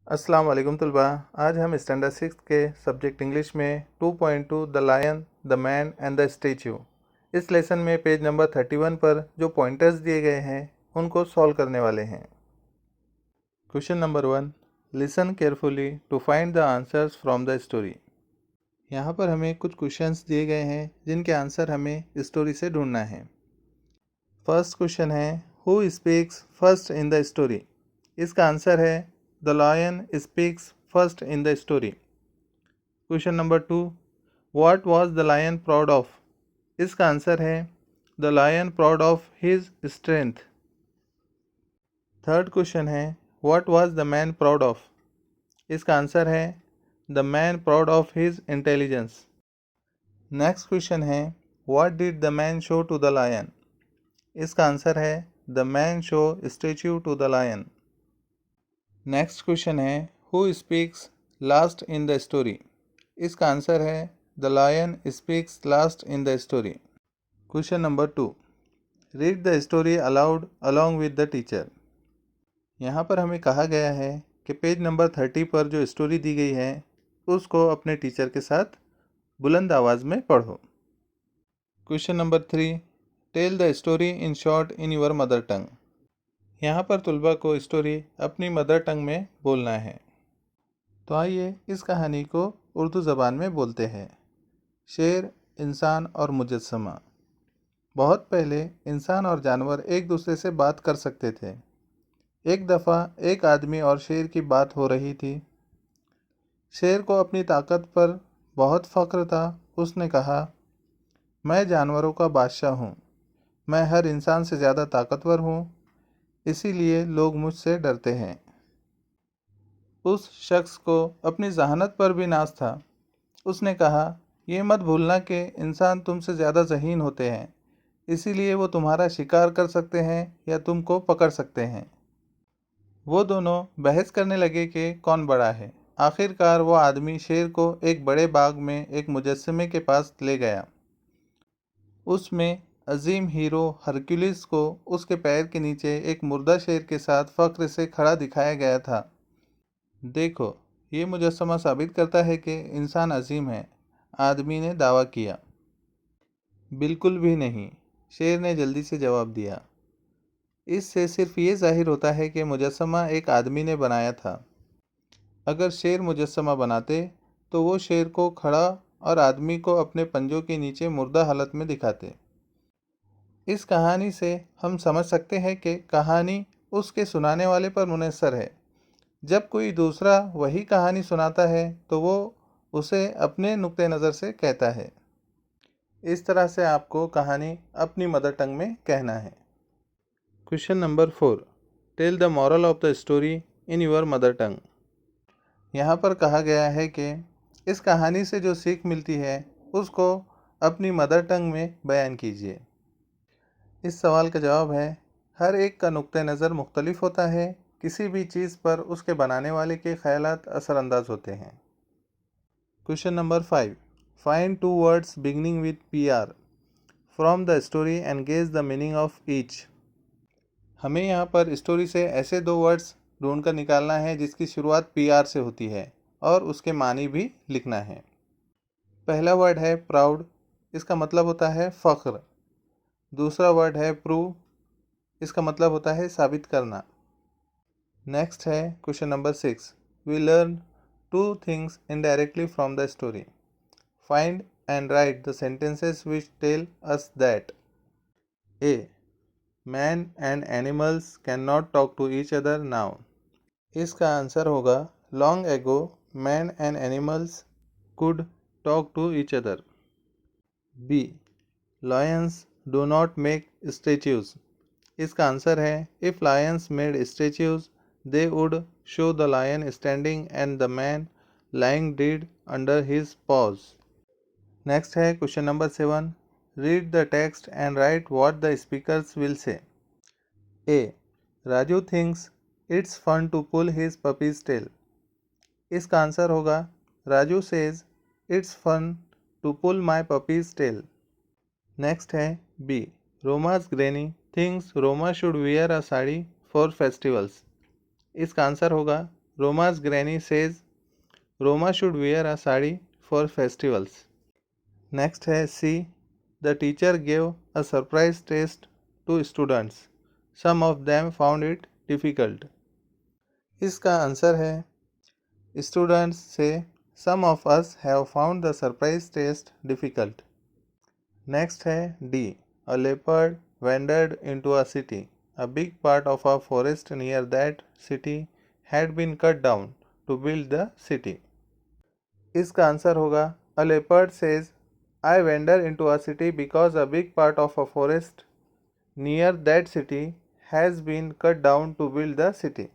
अस्सलाम वालेकुम तलबा। आज हम स्टैंडर्ड 6 के सब्जेक्ट इंग्लिश में 2.2 the lion the man and the statue इस लेसन में पेज नंबर 31 पर जो पॉइंटर्स दिए गए हैं उनको सॉल्व करने वाले हैं। Question number 1, listen carefully to find the answers from the story. यहाँ पर हमें कुछ क्वेश्चंस दिए गए हैं जिनके आंसर हमें स्टोरी से ढूंढना है। फर्स्ट क्वेश्चन है, who speaks first in the story. इसका आंसर है the lion speaks first in the story. Question number 2, what was the lion proud of. इसका आंसर है the lion proud of his strength. Third question है, what was the man proud of. इसका answer है the man proud of his intelligence. Next question है, what did the man show to the lion. इसका answer है the man show statue to the lion. Next question है, who speaks last in the story. इसका answer है the lion speaks last in the story. Question number 2, read the story aloud along with the teacher. यहाँ पर हमें कहा गया है कि पेज नंबर 30 पर जो स्टोरी दी गई है उसको अपने टीचर के साथ बुलंद आवाज़ में पढ़ो। Question number 3, tell the story in short in your mother tongue. यहाँ पर तुलबा को स्टोरी अपनी मदर टंग में बोलना है। तो आइए इस कहानी को उर्दू ज़बान में बोलते हैं। शेर, इंसान और मुजस्समा। बहुत पहले इंसान और जानवर एक दूसरे से बात कर सकते थे। एक दफ़ा एक आदमी और शेर की बात हो रही थी। शेर को अपनी ताकत पर बहुत फ़ख्र था। उसने कहा, मैं जानवरों का बादशाह हूँ। मैं हर इंसान से ज़्यादा ताकतवर हूँ, इसीलिए लोग मुझसे डरते हैं। उस शख्स को अपनी जहानत पर भी नाज था। उसने कहा, ये मत भूलना कि इंसान तुमसे ज़्यादा ज़हीन होते हैं, इसीलिए वो तुम्हारा शिकार कर सकते हैं या तुमको पकड़ सकते हैं। वो दोनों बहस करने लगे कि कौन बड़ा है। आखिरकार वो आदमी शेर को एक बड़े बाग में एक मुजस्समे के पास ले गया। उसमें अजीम हीरो हरक्यूलिस को उसके पैर के नीचे एक मुर्दा शेर के साथ फ़ख्र से खड़ा दिखाया गया था। देखो, ये मुजस्समा साबित करता है कि इंसान अजीम है, आदमी ने दावा किया। बिल्कुल भी नहीं, शेर ने जल्दी से जवाब दिया। इससे सिर्फ ये जाहिर होता है कि मुजस्समा एक आदमी ने बनाया था। अगर शेर मुजस्समा बनाते तो वो शेर को खड़ा और आदमी को अपने पंजों के नीचे मुर्दा हालत में दिखाते। इस कहानी से हम समझ सकते हैं कि कहानी उसके सुनाने वाले पर मुनहसर है। जब कोई दूसरा वही कहानी सुनाता है तो वो उसे अपने नुक्ते नज़र से कहता है। इस तरह से आपको कहानी अपनी मदर टंग में कहना है। Question number 4, tell the moral of the story in your mother tongue. यहाँ पर कहा गया है कि इस कहानी से जो सीख मिलती है उसको अपनी मदर टंग में बयान कीजिए। इस सवाल का जवाब है, हर एक का नुक्ते नज़र मुख्तलिफ होता है। किसी भी चीज़ पर उसके बनाने वाले के ख्यालात असरअंदाज होते हैं। Question number 5, find two words beginning with PR from the story and guess the meaning of each. हमें यहाँ पर स्टोरी से ऐसे दो वर्ड्स ढूंढ कर निकालना है जिसकी शुरुआत PR से होती है और उसके मानी भी लिखना है। पहला वर्ड है प्राउड, इसका मतलब होता है फ़ख्र। दूसरा वर्ड है प्रूव, इसका मतलब होता है साबित करना। नेक्स्ट है question number 6, we learn two things indirectly from the story. Find and write the sentences which tell us that. A, man and animals can not talk to each other now. इसका answer होगा, long ago man and animals could talk to each other. B, lions do not make statues. इसका answer है, if lions made statues they would show the lion standing and the man lying dead under his paws. Next है question number 7, read the text and write what the speakers will say. A, Raju thinks it's fun to pull his puppy's tail. इसका answer होगा, Raju says it's fun to pull my puppy's tail. Next है B, Roma's granny thinks Roma should wear a sari for festivals. इसका answer होगा, Roma's granny says Roma should wear a sari for festivals. Next है C. The teacher gave a surprise test to students. Some of them found it difficult. इसका answer है Students say some of us have found the surprise test difficult. Next है D. A leopard wandered into a city. A big part of a forest near that city had been cut down to build the city. इसका answer होगा A leopard says I wander into a city because a big part of a forest near that city has been cut down to build the city.